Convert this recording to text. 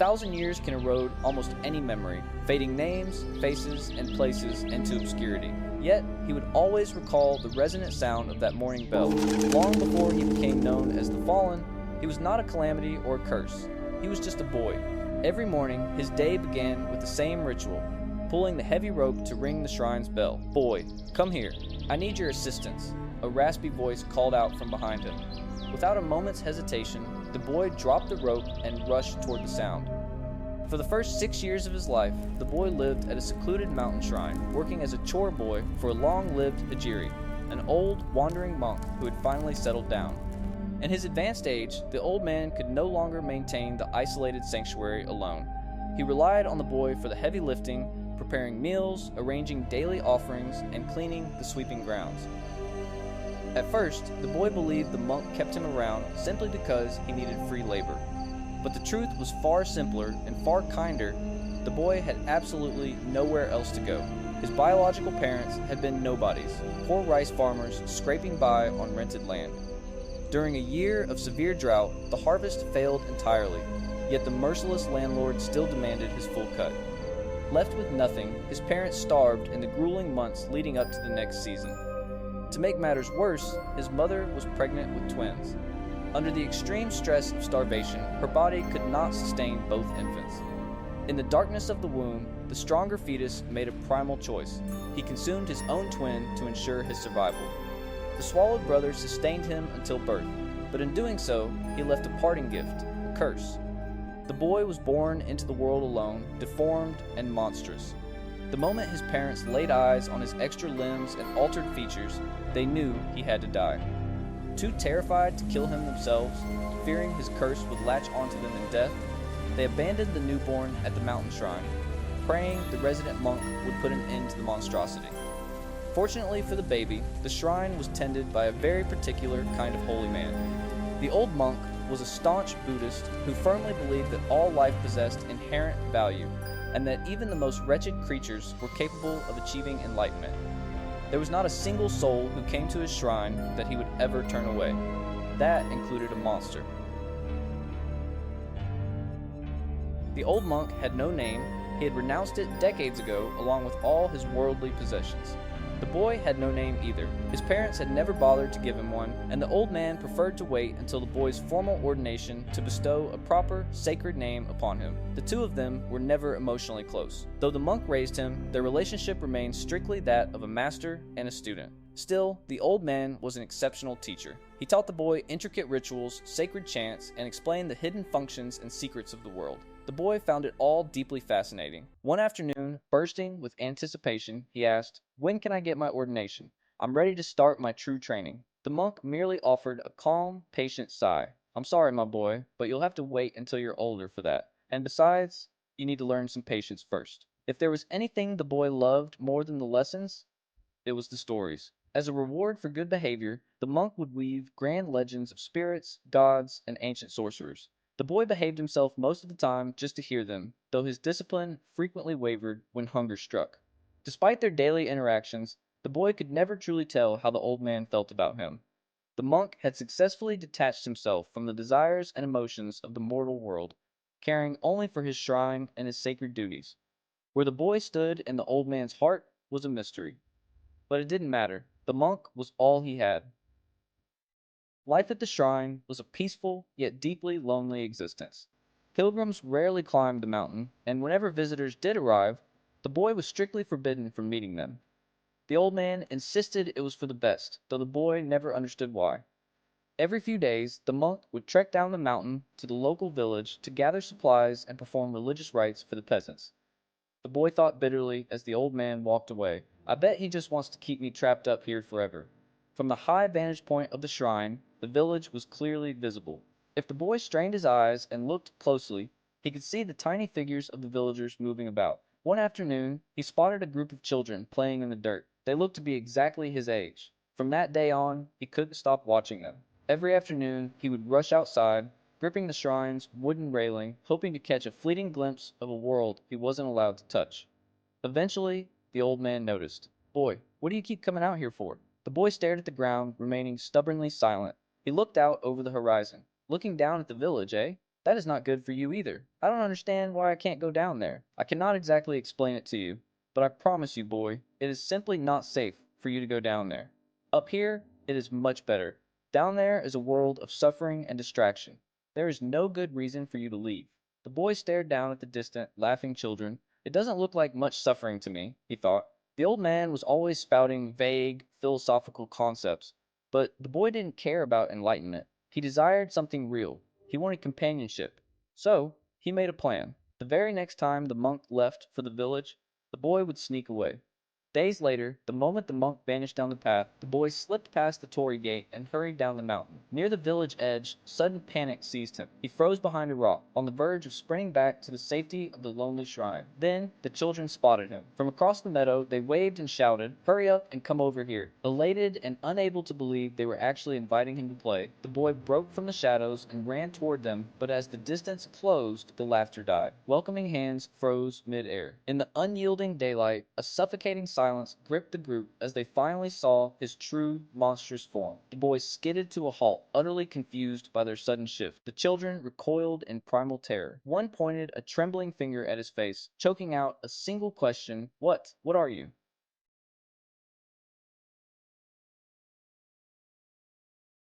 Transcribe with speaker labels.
Speaker 1: 1,000 years can erode almost any memory, fading names, faces, and places into obscurity. Yet, he would always recall the resonant sound of that morning bell. Long before he became known as the Fallen, he was not a calamity or a curse. He was just a boy. Every morning, his day began with the same ritual, pulling the heavy rope to ring the shrine's bell. "Boy, come here. I need your assistance," a raspy voice called out from behind him. Without a moment's hesitation, the boy dropped the rope and rushed toward the sound. For the first 6 years of his life, the boy lived at a secluded mountain shrine, working as a chore boy for a long-lived Hijiri, an old, wandering monk who had finally settled down. In his advanced age, the old man could no longer maintain the isolated sanctuary alone. He relied on the boy for the heavy lifting, preparing meals, arranging daily offerings, and cleaning the sweeping grounds. At first, the boy believed the monk kept him around simply because he needed free labor. But the truth was far simpler and far kinder. The boy had absolutely nowhere else to go. His biological parents had been nobodies, poor rice farmers scraping by on rented land. During a year of severe drought, the harvest failed entirely, yet the merciless landlord still demanded his full cut. Left with nothing, his parents starved in the grueling months leading up to the next season. To make matters worse, his mother was pregnant with twins. Under the extreme stress of starvation, her body could not sustain both infants. In the darkness of the womb, the stronger fetus made a primal choice. He consumed his own twin to ensure his survival. The swallowed brother sustained him until birth, but in doing so, he left a parting gift, a curse. The boy was born into the world alone, deformed and monstrous. The moment his parents laid eyes on his extra limbs and altered features, they knew he had to die. Too terrified to kill him themselves, fearing his curse would latch onto them in death, they abandoned the newborn at the mountain shrine, praying the resident monk would put an end to the monstrosity. Fortunately for the baby, the shrine was tended by a very particular kind of holy man. The old monk was a staunch Buddhist who firmly believed that all life possessed inherent value, and that even the most wretched creatures were capable of achieving enlightenment. There was not a single soul who came to his shrine that he would ever turn away. That included a monster. The old monk had no name. He had renounced it decades ago along with all his worldly possessions. The boy had no name either. His parents had never bothered to give him one, and the old man preferred to wait until the boy's formal ordination to bestow a proper, sacred name upon him. The two of them were never emotionally close. Though the monk raised him, their relationship remained strictly that of a master and a student. Still, the old man was an exceptional teacher. He taught the boy intricate rituals, sacred chants, and explained the hidden functions and secrets of the world. The boy found it all deeply fascinating. One afternoon, bursting with anticipation, he asked, "When can I get my ordination? I'm ready to start my true training." The monk merely offered a calm, patient sigh. "I'm sorry, my boy, but you'll have to wait until you're older for that. And besides, you need to learn some patience first." If there was anything the boy loved more than the lessons, it was the stories. As a reward for good behavior, the monk would weave grand legends of spirits, gods, and ancient sorcerers. The boy behaved himself most of the time just to hear them, though his discipline frequently wavered when hunger struck. Despite their daily interactions, the boy could never truly tell how the old man felt about him. The monk had successfully detached himself from the desires and emotions of the mortal world, caring only for his shrine and his sacred duties. Where the boy stood in the old man's heart was a mystery. But it didn't matter. The monk was all he had. Life at the shrine was a peaceful yet deeply lonely existence. Pilgrims rarely climbed the mountain, and whenever visitors did arrive, the boy was strictly forbidden from meeting them. The old man insisted it was for the best, though the boy never understood why. Every few days, the monk would trek down the mountain to the local village to gather supplies and perform religious rites for the peasants. The boy thought bitterly as the old man walked away, "I bet he just wants to keep me trapped up here forever." From the high vantage point of the shrine, the village was clearly visible. If the boy strained his eyes and looked closely, he could see the tiny figures of the villagers moving about. One afternoon, he spotted a group of children playing in the dirt. They looked to be exactly his age. From that day on, he couldn't stop watching them. Every afternoon, he would rush outside, gripping the shrine's wooden railing, hoping to catch a fleeting glimpse of a world he wasn't allowed to touch. Eventually, the old man noticed. "Boy, what do you keep coming out here for?" The boy stared at the ground, remaining stubbornly silent. He looked out over the horizon. "Looking down at the village, eh?" That is not good for you either. I don't understand why I can't go down there. I cannot exactly explain it to you, but I promise you, boy, it is simply not safe for you to go down there. Up here, it is much better. Down there is a world of suffering and distraction. There is no good reason for you to leave. The boy stared down at the distant, laughing children. It doesn't look like much suffering to me, he thought. The old man was always spouting vague, philosophical concepts, but the boy didn't care about enlightenment. He desired something real. He wanted companionship. So, he made a plan. The very next time the monk left for the village, the boy would sneak away. Days later, the moment the monk vanished down the path, the boy slipped past the torii gate and hurried down the mountain. Near the village edge, sudden panic seized him. He froze behind a rock, on the verge of sprinting back to the safety of the lonely shrine. Then, the children spotted him. From across the meadow, they waved and shouted, "Hurry up and come over here." Elated and unable to believe they were actually inviting him to play, the boy broke from the shadows and ran toward them, but as the distance closed, the laughter died. Welcoming hands froze mid-air. In the unyielding daylight, a suffocating silence gripped the group as they finally saw his true, monstrous form. The boys skidded to a halt, utterly confused by their sudden shift. The children recoiled in primal terror. One pointed a trembling finger at his face, choking out a single question, "What? What are you?"